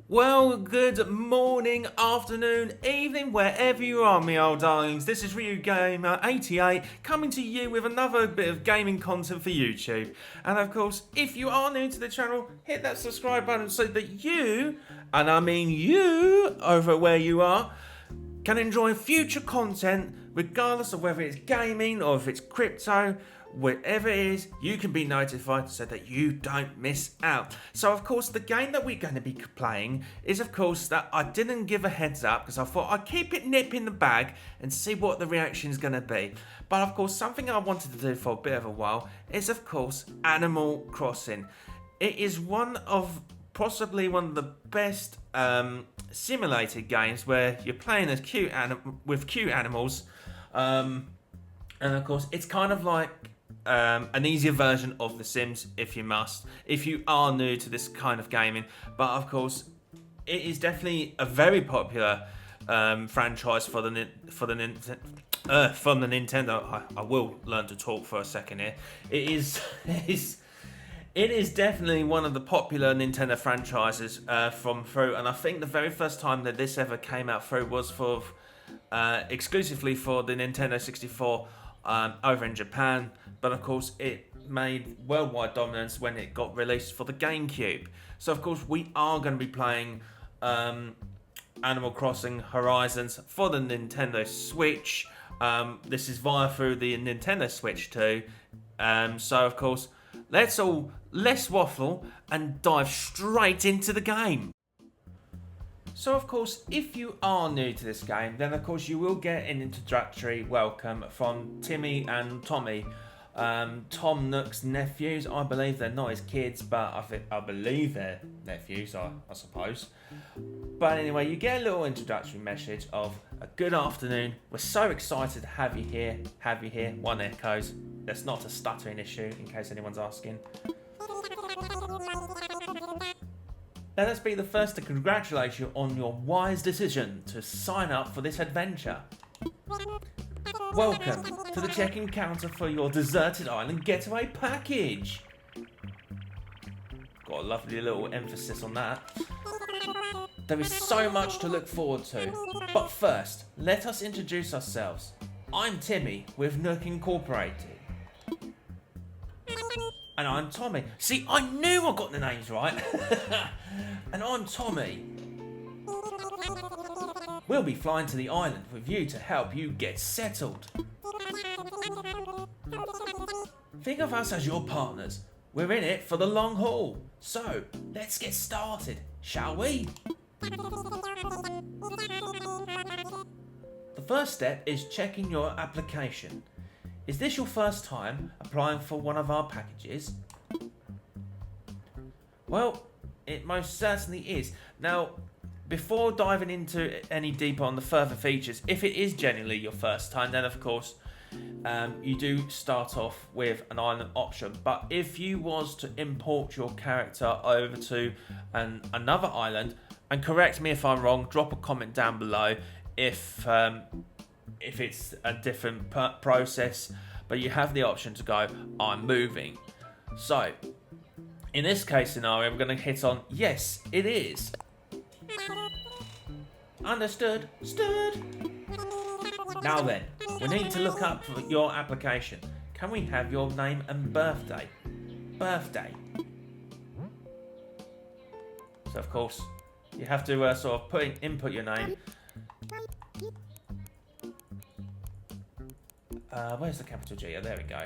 Well, good morning, afternoon, evening, wherever you are, me old darlings. This is RyuGamer88 coming to you with another bit of gaming content for YouTube. And of course, if you are new to the channel, hit that subscribe button so that you, and I mean you, over where you are, can enjoy future content regardless of whether it's gaming or if it's crypto. Whatever it is, you can be notified so that you don't miss out. So of course the game that we're going to be playing is of course that I didn't give a heads up because I thought I'd keep it nip in the bag and see what the reaction is going to be. But of course something I wanted to do for a bit of a while is of course Animal Crossing. It is possibly one of the best simulated games where you're playing as cute animals, and of course it's kind of like an easier version of The Sims, if you are new to this kind of gaming. But of course, it is definitely a very popular franchise from the Nintendo. I will learn to talk for a second here. It is definitely one of the popular Nintendo franchises from through, and I think the very first time that this ever came out through was for exclusively for the Nintendo 64 over in Japan. But of course it made worldwide dominance when it got released for the GameCube. So of course we are going to be playing Animal Crossing Horizons for the Nintendo Switch. This is through the Nintendo Switch too. So of course let's less waffle and dive straight into the game. So of course, if you are new to this game, then of course you will get an introductory welcome from Timmy and Tommy, Tom Nook's nephews. I believe they're not his kids, but I believe they're nephews, I suppose. But anyway, you get a little introductory message of a good afternoon. We're so excited to have you here. One echoes. That's not a stuttering issue, in case anyone's asking. Let us be the first to congratulate you on your wise decision to sign up for this adventure. Welcome to the check-in counter for your deserted island getaway package. Got a lovely little emphasis on that. There is so much to look forward to, but first, let us introduce ourselves. I'm Timmy with Nook Incorporated. And I'm Tommy. See, I knew I got the names right. And I'm Tommy. We'll be flying to the island with you to help you get settled. Think of us as your partners. We're in it for the long haul. So, let's get started, shall we? The first step is checking your application. Is this your first time applying for one of our packages? Well, it most certainly is. Now, before diving into any deeper on the further features, if it is genuinely your first time, then of course you do start off with an island option. But if you was to import your character over to another island, and correct me if I'm wrong, drop a comment down below if it's a different process, but you have the option to go, I'm moving. So, in this case scenario, we're going to hit on, yes, it is. Understood? Stood. Now then, we need to look up your application. Can we have your name and birthday? Birthday. So, of course, you have to sort of input your name. Where's the capital G? Oh, there we go.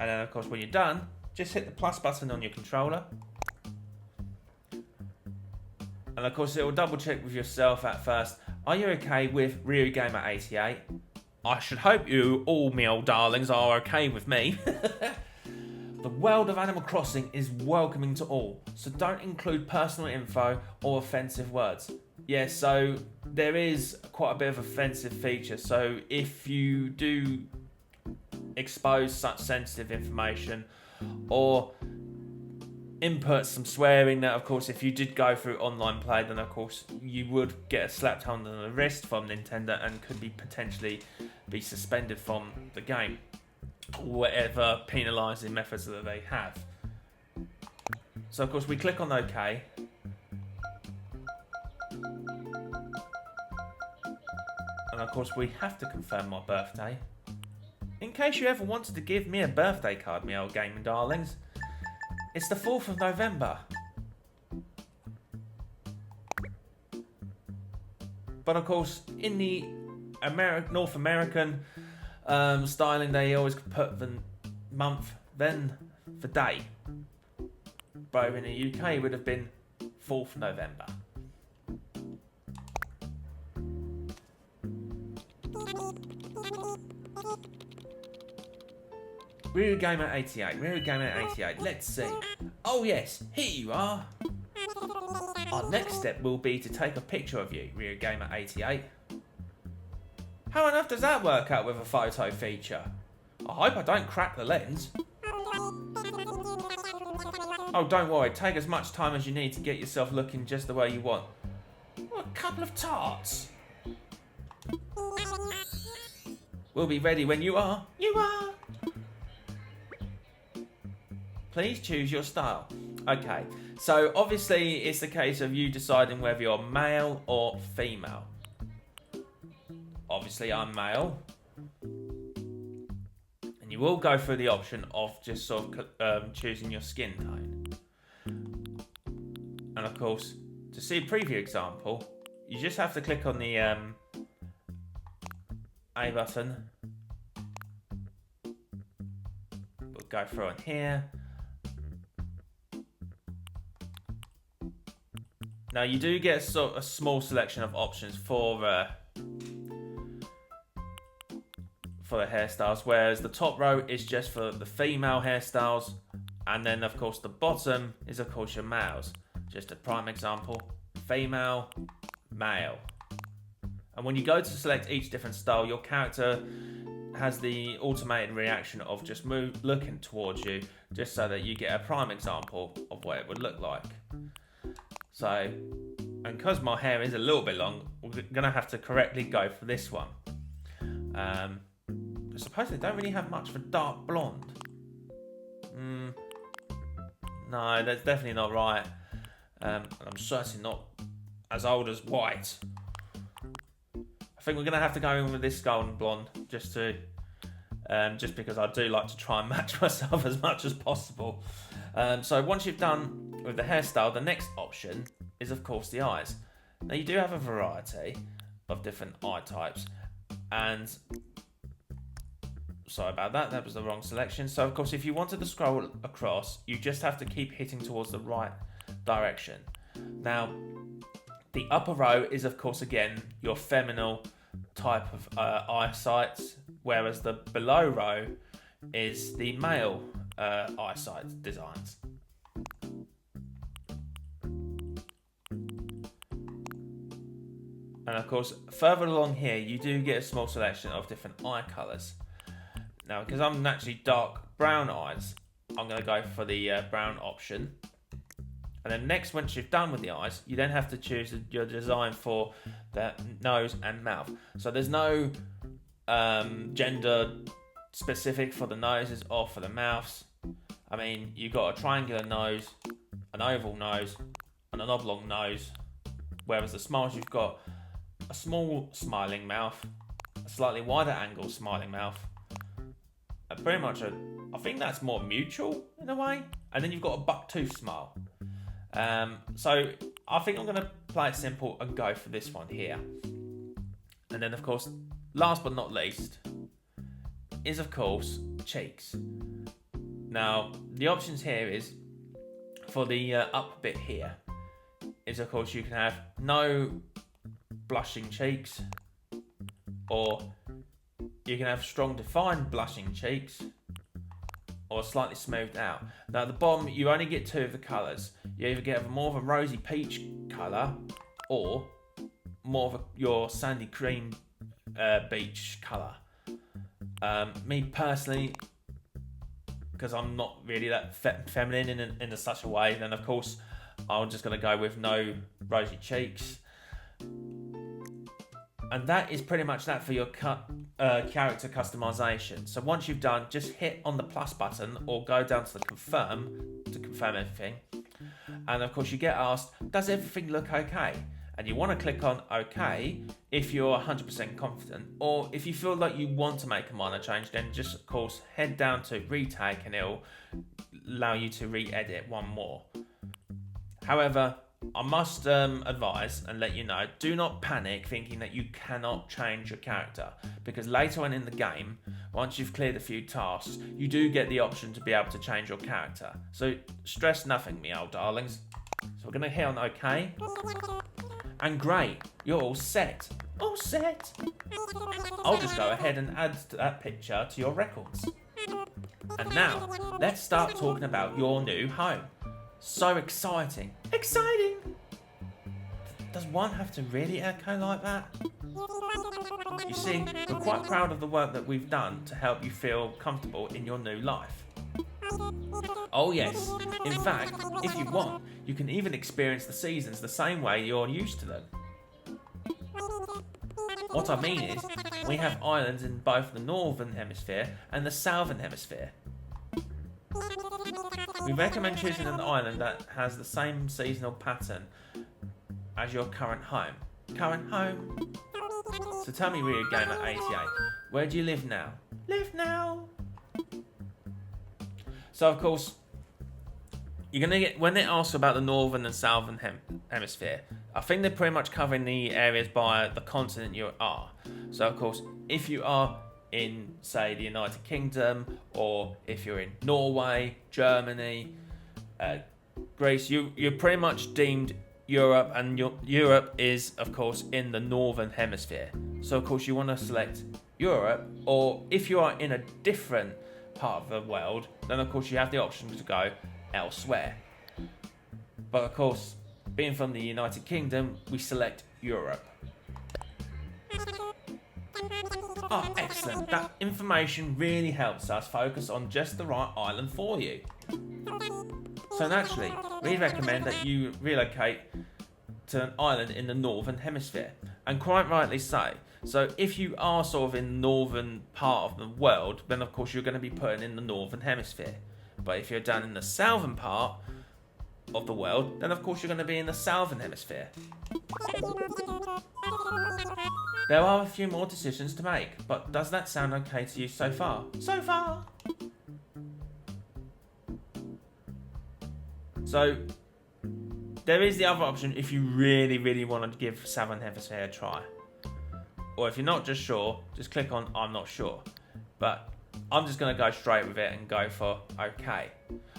And then, of course, when you're done, just hit the plus button on your controller. And, of course, it will double check with yourself at first. Are you okay with RyuGamer88? I should hope you all, me old darlings, are okay with me. The world of Animal Crossing is welcoming to all, so don't include personal info or offensive words. Yeah, so there is quite a bit of offensive feature, so if you do expose such sensitive information or input some swearing that, of course, if you did go through online play, then of course you would get a slapped hand on the wrist from Nintendo and could be potentially be suspended from the game, whatever penalising methods that they have. So of course we click on OK. And of course we have to confirm my birthday. In case you ever wanted to give me a birthday card, me old gaming darlings, it's the 4th of November. But of course, in the North American styling, they always put the month, then the day. But in the UK, it would have been 4th November. RyuGamer88, RyuGamer88, let's see. Oh yes, here you are. Our next step will be to take a picture of you, RyuGamer88. How on earth does that work out with a photo feature? I hope I don't crack the lens. Oh, don't worry, take as much time as you need to get yourself looking just the way you want. What a couple of tarts. We'll be ready when you are. You are. Please choose your style. Okay, so obviously it's the case of you deciding whether you're male or female. Obviously I'm male. And you will go through the option of just sort of choosing your skin tone. And of course, to see a preview example, you just have to click on the A button. We'll go through on here. Now you do get a small selection of options for the hairstyles, whereas the top row is just for the female hairstyles, and then of course the bottom is of course your males. Just a prime example: female, male. And when you go to select each different style, your character has the automated reaction of just looking towards you, just so that you get a prime example of what it would look like. So, and because my hair is a little bit long, we're going to have to correctly go for this one. I suppose they don't really have much for dark blonde. No, that's definitely not right. And I'm certainly not as old as white. I think we're going to have to go in with this golden blonde, just because I do like to try and match myself as much as possible. So once you've done with the hairstyle, the next option is of course the eyes. Now you do have a variety of different eye types, and sorry about that, that was the wrong selection. So of course if you wanted to scroll across, you just have to keep hitting towards the right direction. Now the upper row is of course again your feminine type of eyesight, whereas the below row is the male eyesight designs. And of course, further along here, you do get a small selection of different eye colours. Now, because I'm naturally dark brown eyes, I'm going to go for the brown option. And then next, once you've done with the eyes, you then have to choose your design for the nose and mouth. So there's no gender specific for the noses or for the mouths. I mean, you've got a triangular nose, an oval nose, and an oblong nose. Whereas the smiles, you've got a small smiling mouth, a slightly wider angle smiling mouth, and pretty much I think that's more mutual in a way. And then you've got a buck-tooth smile. So I think I'm going to play it simple and go for this one here. And then of course, last but not least, is of course cheeks. Now the options here is for the up bit here is of course you can have no blushing cheeks, or you can have strong defined blushing cheeks, or slightly smoothed out. Now at the bottom you only get two of the colours. You either get more of a rosy peach colour or more of your sandy cream beach colour. Me personally, because I'm not really that feminine in such a way, then of course I'm just going to go with no rosy cheeks. And that is pretty much that for your character customization. So once you've done, just hit on the plus button or go down to the confirm to confirm everything. And of course you get asked, does everything look okay? And you want to click on OK if you're 100% confident, or if you feel like you want to make a minor change, then just of course head down to retake and it'll allow you to re-edit one more. However, I must advise and let you know, do not panic thinking that you cannot change your character, because later on in the game, once you've cleared a few tasks, you do get the option to be able to change your character. So stress nothing, me old darlings. So we're going to hit on OK. And great, you're all set. All set. I'll just go ahead and add that picture to your records. And now, let's start talking about your new home. So exciting. Exciting! Does one have to really echo like that? You see, we're quite proud of the work that we've done to help you feel comfortable in your new life. Oh yes, in fact, if you want, you can even experience the seasons the same way you're used to them. What I mean is, we have islands in both the northern hemisphere and the southern hemisphere. We recommend choosing an island that has the same seasonal pattern as your current home. Current home? So tell me, RyuGamer88, where do you live now? Live now! So of course, you're gonna get, when they ask about the northern and southern hemisphere, I think they're pretty much covering the areas by the continent you are. So of course, if you are in, say, the United Kingdom, or if you're in Norway, Germany, Greece, you're pretty much deemed Europe, and Europe is of course in the northern hemisphere. So of course you want to select Europe, or if you are in a different part of the world, then of course you have the option to go elsewhere. But of course, being from the United Kingdom, we select Europe. Oh, excellent. That information really helps us focus on just the right island for you. So naturally, we recommend that you relocate to an island in the northern hemisphere, and quite rightly so. So if you are sort of in the northern part of the world, then of course you're going to be putting in the northern hemisphere. But if you're down in the southern part of the world, then of course you're going to be in the southern hemisphere. There are a few more decisions to make, but does that sound okay to you so far? So far! So, there is the other option if you really, really want to give Southern Hemisphere a try. Or if you're not just sure, just click on I'm not sure. But I'm just going to go straight with it and go for OK.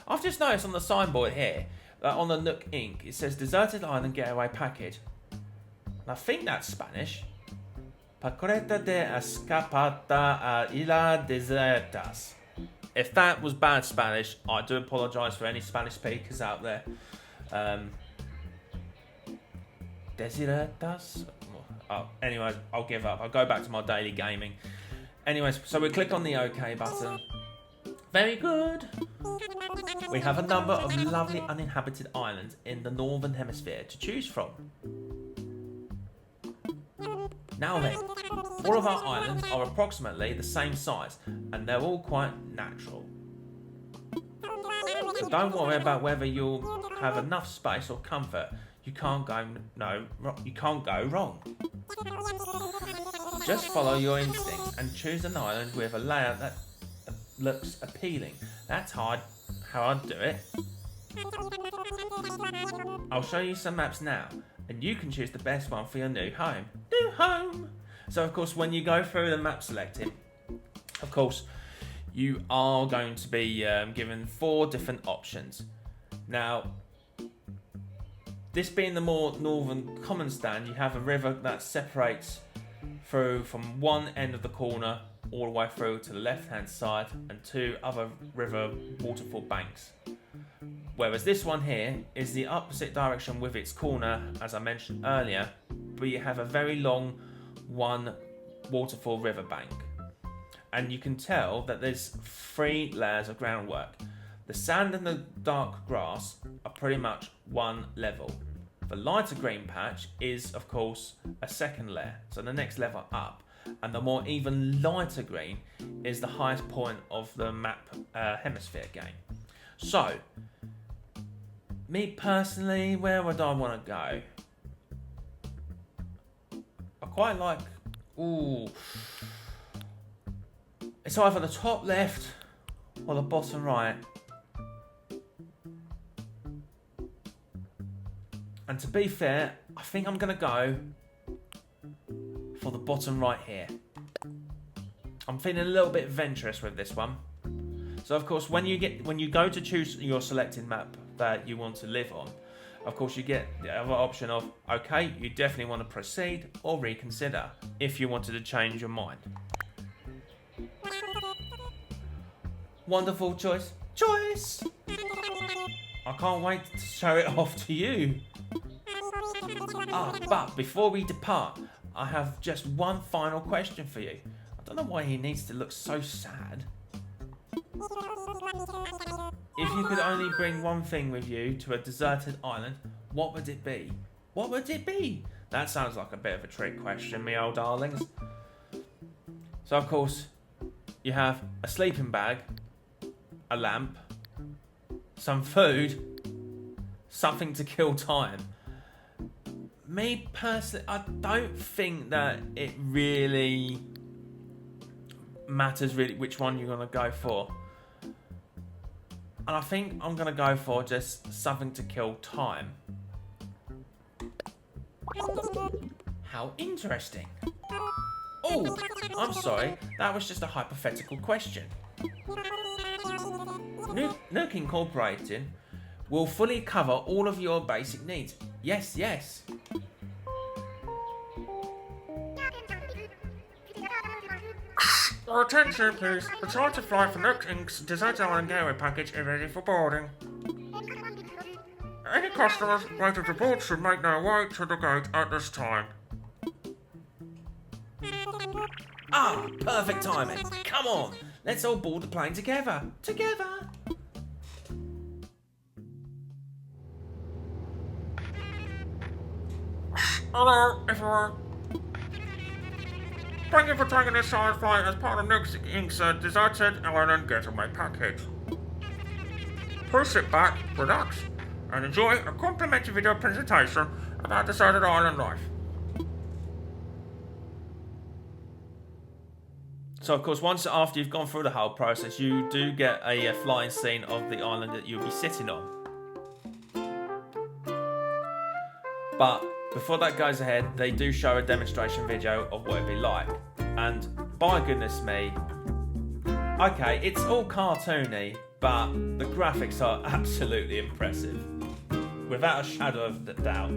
I've just noticed on the signboard here, that on the Nook Inc., it says Deserted Island Getaway Package. And I think that's Spanish. Pacoreta de escapada a Isla Desertas. If that was bad Spanish, I do apologise for any Spanish speakers out there. Desertas? Oh, anyways, I'll give up. I'll go back to my daily gaming. Anyways, so we click on the OK button. Very good. We have a number of lovely uninhabited islands in the northern hemisphere to choose from. Now then, all of our islands are approximately the same size, and they're all quite natural. So don't worry about whether you'll have enough space or comfort. You can't go wrong. Just follow your instincts and choose an island with a layout that looks appealing. That's how I'd do it. I'll show you some maps now, and you can choose the best one for your new home. New home! So of course, when you go through the map selecting, of course, you are going to be given 4 different options. Now, this being the more northern common stand, you have a river that separates through from one end of the corner all the way through to the left hand side, and 2 other river waterfall banks. Whereas this one here is the opposite direction with its corner, as I mentioned earlier, but you have a very long one waterfall river bank. and you can tell that there's 3 layers of groundwork. The sand and the dark grass are pretty much one level. The lighter green patch is, of course, a second layer, so the next level up. And the more even lighter green is the highest point of the map hemisphere game. So, me personally, where would I want to go? I quite like... Ooh. It's either the top left or the bottom right. And to be fair, I think I'm going to go for the bottom right here. I'm feeling a little bit adventurous with this one. So of course, when you go to choose your selected map that you want to live on, of course you get the other option of, okay, you definitely want to proceed or reconsider if you wanted to change your mind. Wonderful choice. Choice! I can't wait to show it off to you. But before we depart, I have just one final question for you. I don't know why he needs to look so sad. If you could only bring one thing with you to a deserted island, what would it be? What would it be? That sounds like a bit of a trick question, me old darlings. So of course, you have a sleeping bag, a lamp, some food, something to kill time. Me personally, I don't think that it really matters really which one you're going to go for. And I think I'm going to go for just something to kill time. How interesting. Oh, I'm sorry, that was just a hypothetical question. Nook Incorporated will fully cover all of your basic needs. Yes, yes. Attention please, the charter flight for Nook Inc.'s Deserted Island Gateway package is ready for boarding. Any customers waiting to board should make their way to the gate at this time. Ah, perfect timing. Come on, let's all board the plane together. Together. Hello, everyone. Thank you for taking this side flight as part of Nook Inc.'s Deserted Island Getaway package. Please sit back, relax, and enjoy a complimentary video presentation about deserted island life. So of course, once after you've gone through the whole process, you do get a flying scene of the island that you'll be sitting on. But before that goes ahead, they do show a demonstration video of what it'd be like. And by goodness me, okay, it's all cartoony, but the graphics are absolutely impressive. Without a shadow of doubt.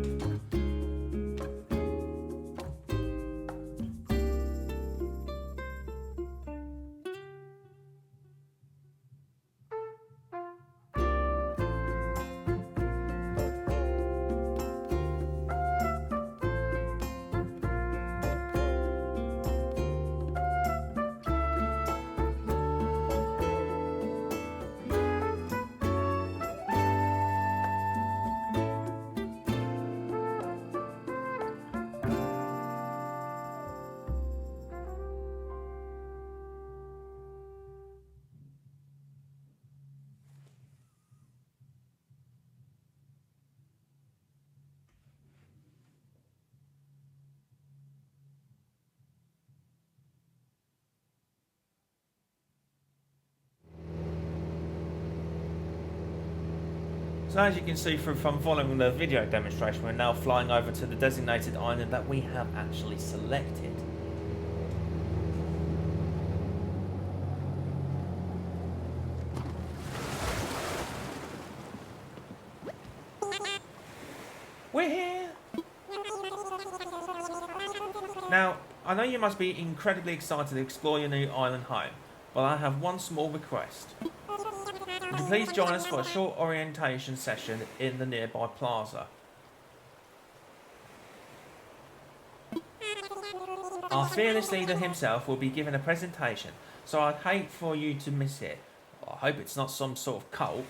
So as you can see from following the video demonstration, we're now flying over to the designated island that we have actually selected. We're here! Now, I know you must be incredibly excited to explore your new island home, but I have one small request. Would you please join us for a short orientation session in the nearby plaza? Our fearless leader himself will be giving a presentation, so I'd hate for you to miss it. I hope it's not some sort of cult.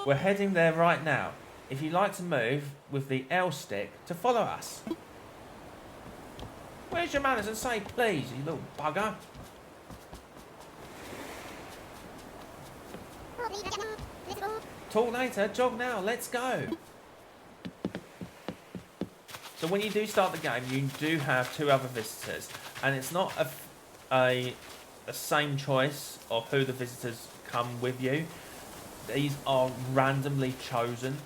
We're heading there right now. If you'd like to move with the L stick to follow us. Where's your manners and say please, you little bugger? Talk later, jog now, let's go. So when you do start the game, you do have 2 other visitors, and it's not a same choice of who the visitors come with you. These are randomly chosen.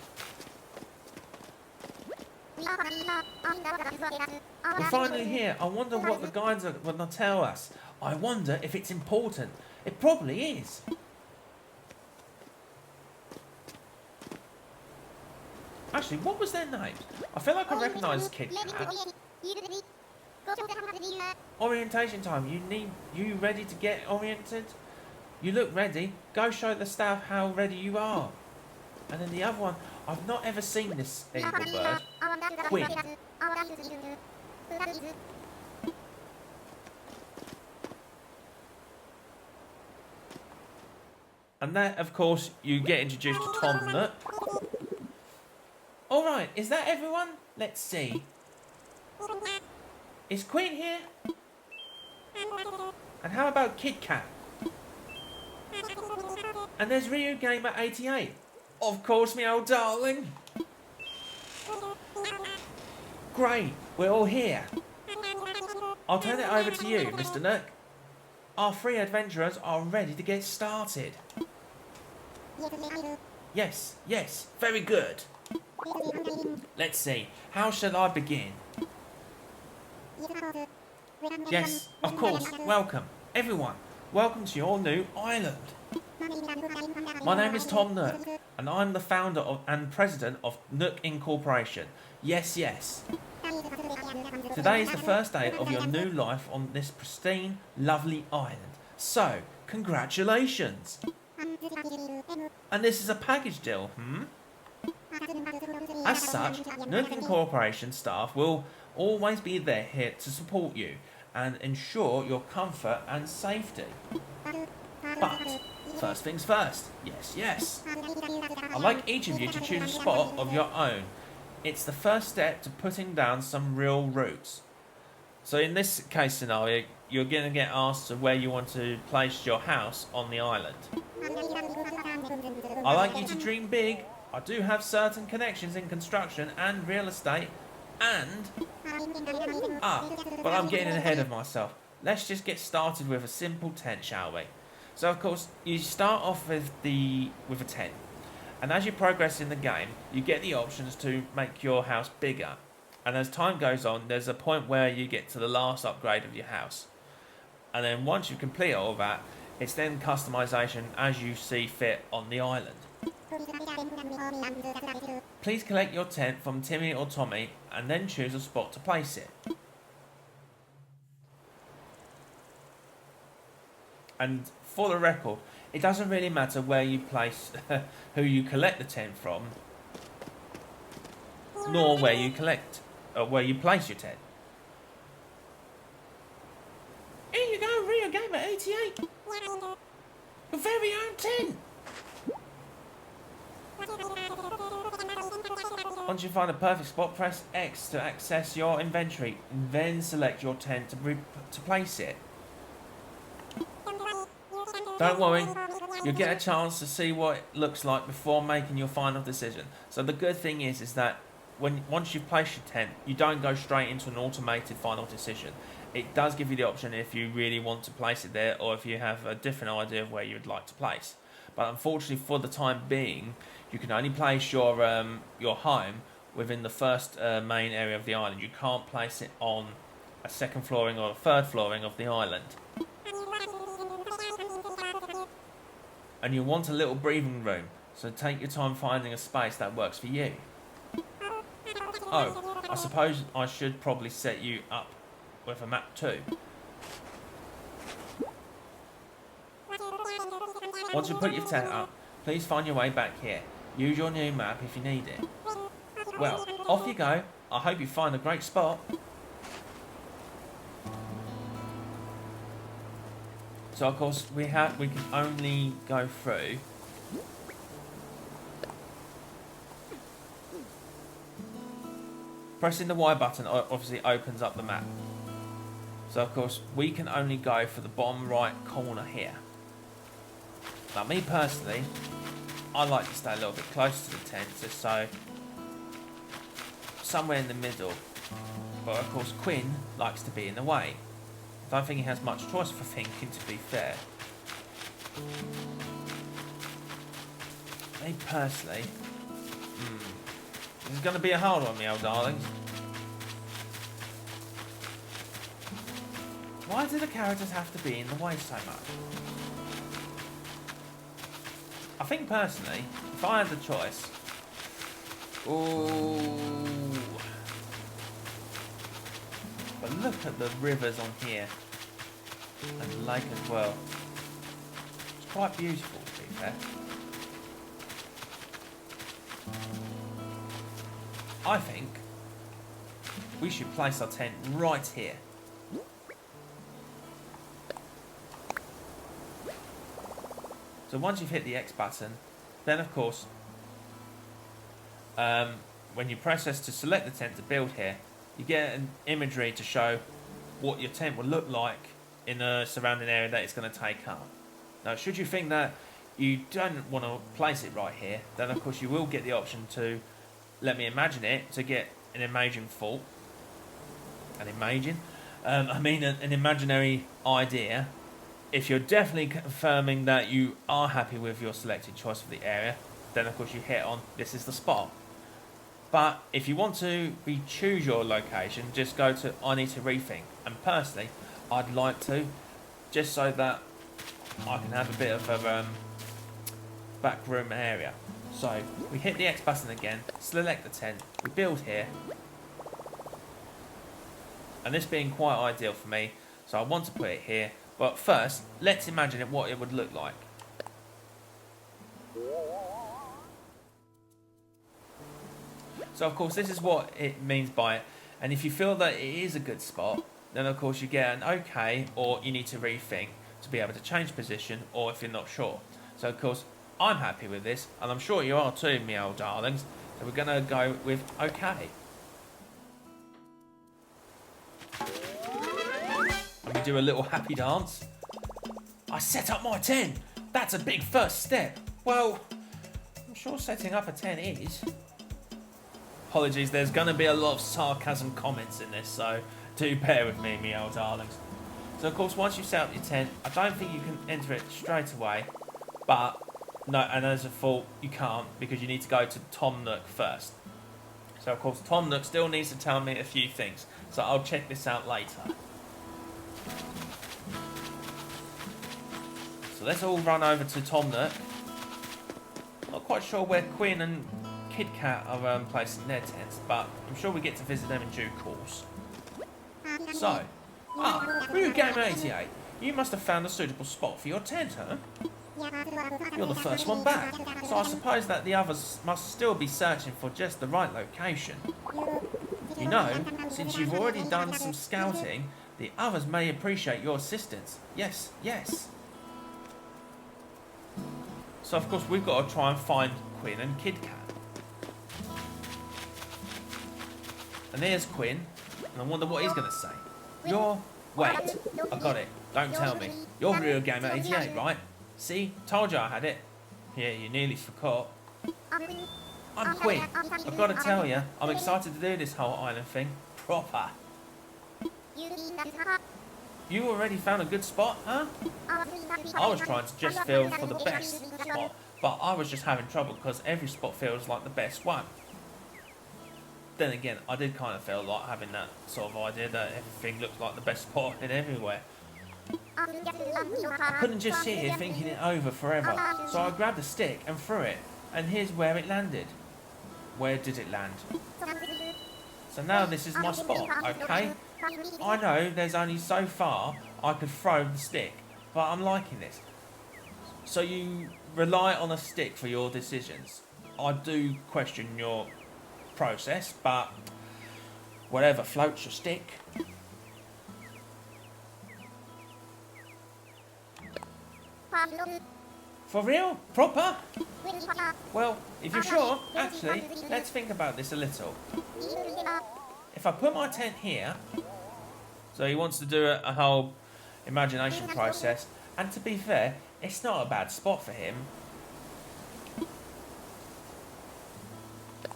We're finally here. I wonder what the guides are going to tell us. I wonder if it's important. It probably is. Actually, what was their names? I feel like I recognise Kid Kat. Orientation time. You ready to get oriented? You look ready. Go show the staff how ready you are. And then the other one, I've not ever seen this eagle bird. Quinn. And that, of course, you get introduced to Tom Nook. Alright, is that everyone? Let's see. Is Quinn here? And how about Kid Kat? And there's RyuGamer88. Of course, me old darling. Great, we're all here. I'll turn it over to you, Mr. Nook. Our 3 adventurers are ready to get started. Yes, yes, very good. Let's see, how shall I begin? Yes, of course, welcome, everyone. Welcome to your new island. My name is Tom Nook, and I'm the founder and president of Nook Incorporation. Yes, yes. Today is the first day of your new life on this pristine, lovely island. So, congratulations. And this is a package deal, As such, Nook Incorporation staff will always be there here to support you and ensure your comfort and safety. But, first things first. Yes, yes. I'd like each of you to choose a spot of your own. It's the first step to putting down some real roots. So in this case scenario, you're going to get asked to where you want to place your house on the island. I like you to dream big. I do have certain connections in construction and real estate and... but I'm getting ahead of myself. Let's just get started with a simple tent, shall we? So of course, you start off with a tent. And as you progress in the game, you get the options to make your house bigger. And as time goes on, there's a point where you get to the last upgrade of your house. And then once you complete all that, it's then customization as you see fit on the island. Please collect your tent from Timmy or Tommy and then choose a spot to place it. And for the record, it doesn't really matter where you place, who you collect the tent from, nor where you place your tent. Here you go, RyuGamer88. Your very own tent. Once you find a perfect spot, press X to access your inventory, and then select your tent to place it. Don't worry, you'll get a chance to see what it looks like before making your final decision. So the good thing is that once you've placed your tent, you don't go straight into an automated final decision. It does give you the option if you really want to place it there, or if you have a different idea of where you'd like to place. But unfortunately, for the time being, you can only place your home within the first main area of the island. You can't place it on a second flooring or a third flooring of the island. And you want a little breathing room, so take your time finding a space that works for you. Oh, I suppose I should probably set you up with a map too. Once you put your tent up, please find your way back here. Use your new map if you need it. Well, off you go. I hope you find a great spot. So of course we can only go through pressing the Y button obviously opens up the map. So of course we can only go for the bottom right corner here. Now me personally, I like to stay a little bit closer to the tent, just so somewhere in the middle. But of course Quinn likes to be in the way. I don't think he has much choice for thinking, to be fair. Me personally, this is going to be a hard one, me old darlings. Why do the characters have to be in the way so much? I think personally, if I had the choice, but look at the rivers on here, and the lake as well. It's quite beautiful, to be fair. I think we should place our tent right here. So once you've hit the X button, then of course, when you press S to select the tent to build here, you get an imagery to show what your tent will look like in the surrounding area that it's going to take up. Now, should you think that you don't want to place it right here, then of course you will get the option to let me imagine it to get an imagine fault. An imaginary idea. If you're definitely confirming that you are happy with your selected choice for the area, then of course you hit on this is the spot. But if you want to choose your location, just go to I need to rethink. And personally, I'd like to, just so that I can have a bit of a back room area. So we hit the X button again, select the tent, we build here. And this being quite ideal for me, so I want to put it here. But first, let's imagine what it would look like. So of course this is what it means by it, and if you feel that it is a good spot, then of course you get an OK, or you need to rethink to be able to change position, or if you're not sure. So of course I'm happy with this, and I'm sure you are too, me old darlings, so we're going to go with OK. And we do a little happy dance. I set up my tent! That's a big first step! Well, I'm sure setting up a tent is. Apologies, there's going to be a lot of sarcasm comments in this, so do bear with me, me old darlings. So of course, once you've set up your tent, I don't think you can enter it straight away, but no, and as a fault, you can't, because you need to go to Tom Nook first. So of course, Tom Nook still needs to tell me a few things, so I'll check this out later. So let's all run over to Tom Nook. Not quite sure where Quinn and Kid Kat are placing their tents, but I'm sure we get to visit them in due course. So, RyuGamer88, you must have found a suitable spot for your tent, huh? You're the first one back, so I suppose that the others must still be searching for just the right location. You know, since you've already done some scouting, the others may appreciate your assistance. Yes, yes. So of course we've got to try and find Quinn and Kid Kat. And there's Quinn, and I wonder what he's going to say. Wait, I got it. Don't tell me. You're RyuGamer88, right? See? Told you I had it. Yeah, you nearly forgot. I'm Quinn. I've got to tell you, I'm excited to do this whole island thing. Proper. You already found a good spot, huh? I was trying to just feel for the best spot, but I was just having trouble because every spot feels like the best one. Then again, I did kind of feel like having that sort of idea that everything looked like the best spot in everywhere. I couldn't just sit here thinking it over forever, so I grabbed a stick and threw it, and here's where it landed. Where did it land? So now this is my spot, okay? I know there's only so far I could throw the stick, but I'm liking this. So you rely on a stick for your decisions. I do question your process, but whatever floats your stick. For real? Proper? Well, if you're sure, actually, let's think about this a little. If I put my tent here, so he wants to do a whole imagination process, and to be fair, it's not a bad spot for him.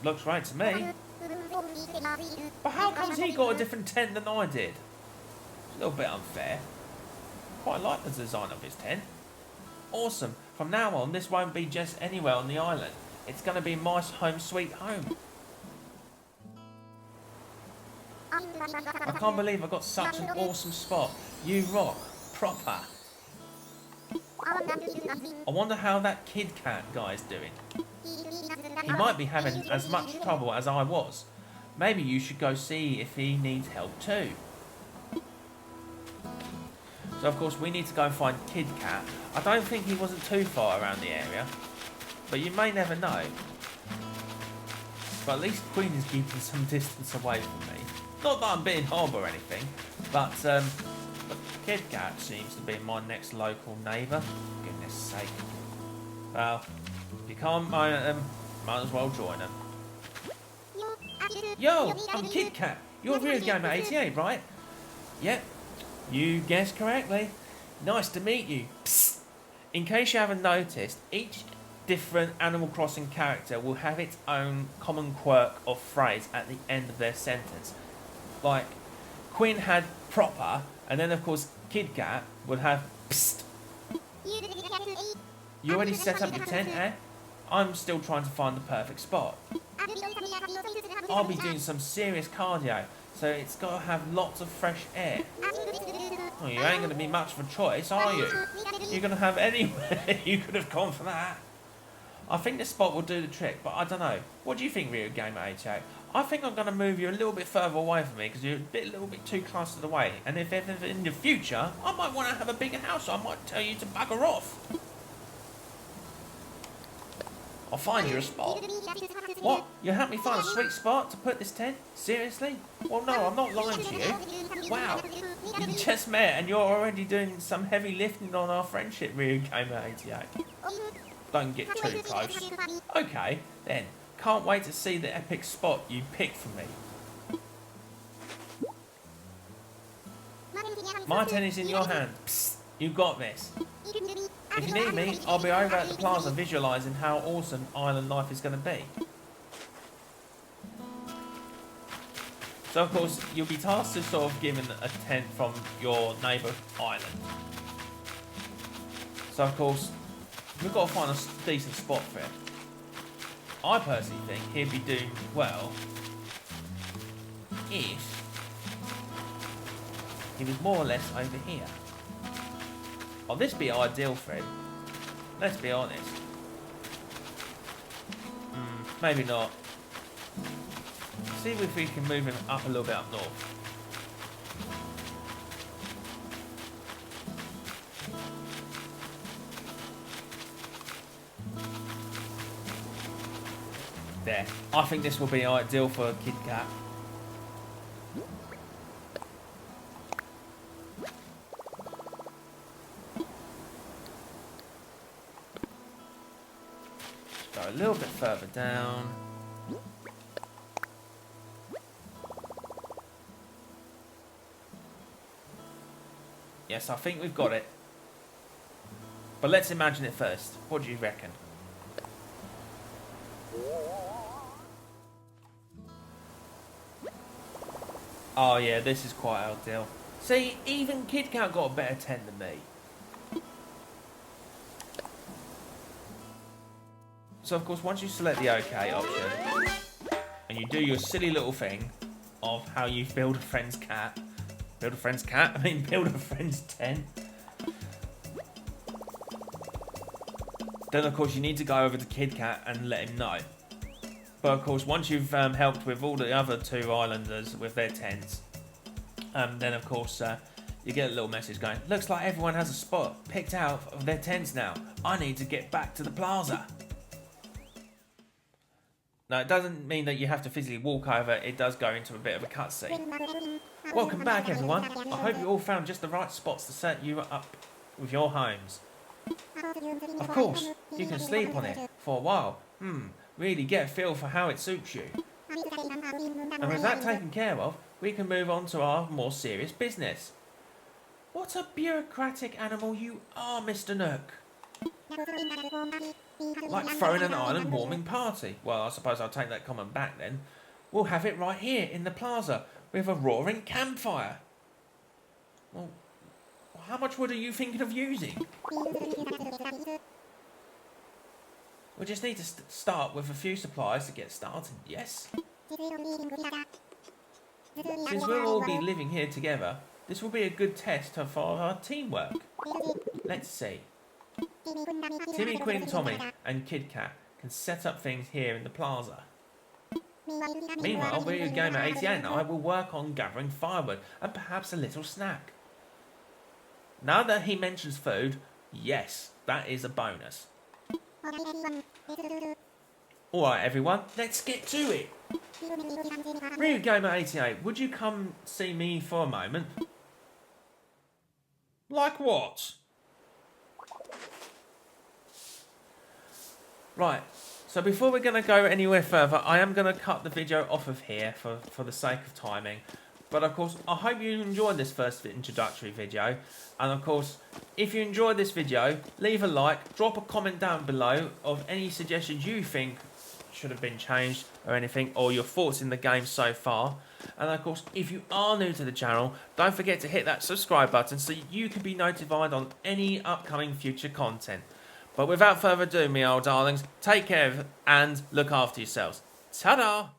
Looks right to me. But how comes he got a different tent than I did? It's a little bit unfair. Quite like the design of his tent. Awesome. From now on, this won't be just anywhere on the island. It's going to be my home sweet home. I can't believe I got such an awesome spot. You rock. Proper. I wonder how that Kid Kat guy's doing. He might be having as much trouble as I was. Maybe you should go see if he needs help too. So of course we need to go and find Kid Kat. I don't think he wasn't too far around the area, but you may never know. But at least Quinn is keeping some distance away from me. Not that I'm being horrible or anything, but Kid Kat seems to be my next local neighbour. Goodness sake. Well, if you can't mind them, might as well join them. Yo, I'm Kid Kat. You're RyuGamer88, right? Yep, you guessed correctly. Nice to meet you. Psst. In case you haven't noticed, each different Animal Crossing character will have its own common quirk or phrase at the end of their sentence. Like, Quinn had proper, and then of course Kid Kat would have psst. You already set up your tent, eh? I'm still trying to find the perfect spot. I'll be doing some serious cardio, so it's got to have lots of fresh air. Well, you ain't going to be much of a choice, are you? You're going to have anywhere. You could have gone for that. I think this spot will do the trick, but I don't know. What do you think, RyuGamer88? I think I'm going to move you a little bit further away from me because you're a little bit too close to the way. And if ever in the future, I might want to have a bigger house, so I might tell you to bugger off. I'll find you a spot. What? You helped me find a sweet spot to put this tent? Seriously? Well, no, I'm not lying to you. Wow. You just met and you're already doing some heavy lifting on our friendship, RyuGamer88. Don't get too close. Okay, then. Can't wait to see the epic spot you picked for me. My tent is in your hand. Psst, you got this. If you need me, I'll be over at the plaza visualising how awesome island life is going to be. So of course, you'll be tasked to sort of given a tent from your neighbour island. So of course, we've got to find a decent spot for him. I personally think he'd be doing well if he was more or less over here. Oh, this would be ideal for him. Let's be honest. Maybe not. See if we can move him up a little bit up north. There. I think this will be ideal for Kid Kat. Go a little bit further down. Yes, I think we've got it. But let's imagine it first. What do you reckon? Oh yeah, this is quite ideal. See, even Kid Kat got a better tent than me. So of course, once you select the OK option, and you do your silly little thing of how you build a friend's cat, build a friend's tent, then of course you need to go over to Kid Kat and let him know. But of course, once you've helped with all the other two islanders with their tents, then of course you get a little message going, looks like everyone has a spot picked out of their tents now. I need to get back to the plaza. Now, it doesn't mean that you have to physically walk over, it does go into a bit of a cutscene. Welcome back, everyone. I hope you all found just the right spots to set you up with your homes. Of course, you can sleep on it for a while. Really get a feel for how it suits you. And with that taken care of, we can move on to our more serious business. What a bureaucratic animal you are, Mr. Nook. Like throwing an island warming party. Well, I suppose I'll take that comment back then. We'll have it right here in the plaza with a roaring campfire. Well, how much wood are you thinking of using? We just need to start with a few supplies to get started, yes? Since we'll all be living here together, this will be a good test for our teamwork. Let's see. Timmy, Quinn, Tommy and Kid Kat can set up things here in the plaza. Meanwhile, RyuGamer88 and I will work on gathering firewood and perhaps a little snack. Now that he mentions food, yes, that is a bonus. Alright everyone, let's get to it. RyuGamer88, would you come see me for a moment? Like what? Right, so before we're going to go anywhere further, I am going to cut the video off of here for the sake of timing. But of course, I hope you enjoyed this first introductory video. And of course, if you enjoyed this video, leave a like, drop a comment down below of any suggestions you think should have been changed or anything, or your thoughts in the game so far. And of course, if you are new to the channel, don't forget to hit that subscribe button so you can be notified on any upcoming future content. But without further ado, me old darlings, take care and look after yourselves. Ta-da!